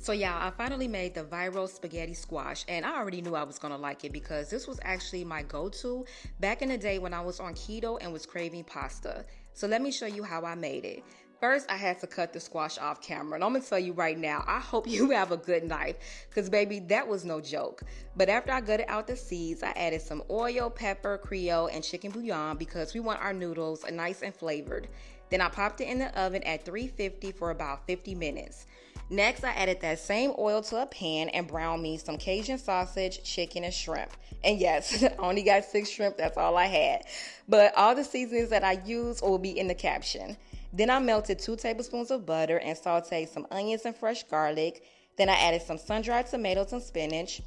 So yeah, I finally made the viral spaghetti squash, and I already knew I was gonna like it because this was actually my go-to back in the day when I was on keto and was craving pasta. So let me show you how I made it. First, I had to cut the squash off camera, and I'm gonna tell you right now, I hope you have a good knife, because baby, that was no joke. But after I gutted out the seeds, I added some oil, pepper, creole, and chicken bouillon because we want our noodles nice and flavored. Then I popped it in the oven at 350 for about 50 minutes. Next, I added that same oil to a pan and browned me some Cajun sausage, chicken, and shrimp. And yes, I only got 6 shrimp, that's all I had. But all the seasonings that I used will be in the caption. Then I melted 2 tablespoons of butter and sauteed some onions and fresh garlic. Then I added some sun-dried tomatoes and spinach.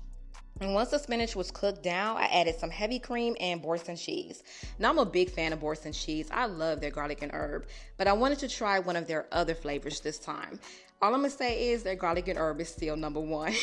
And once the spinach was cooked down, I added some heavy cream and Boursin cheese. Now, I'm a big fan of Boursin cheese. I love their garlic and herb, but I wanted to try one of their other flavors this time. All I'm going to say is their garlic and herb is still number one.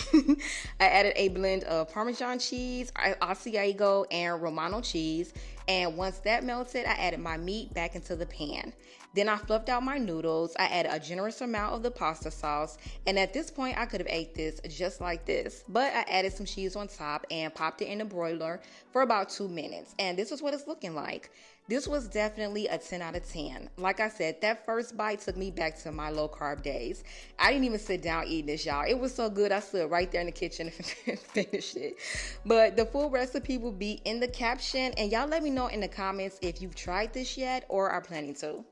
I added a blend of Parmesan cheese, Asiago, and Romano cheese. And once that melted, I added my meat back into the pan. Then I fluffed out my noodles. I added a generous amount of the pasta sauce. And at this point, I could have ate this just like this. But I added some cheese on top and popped it in the broiler for about 2 minutes. And this is what it's looking like. This was definitely a 10 out of 10. Like I said, that first bite took me back to my low carb days. I didn't even sit down eating this, y'all. It was so good, I stood right there in the kitchen and finished it. But the full recipe will be in the caption. And y'all let me know in the comments if you've tried this yet or are planning to.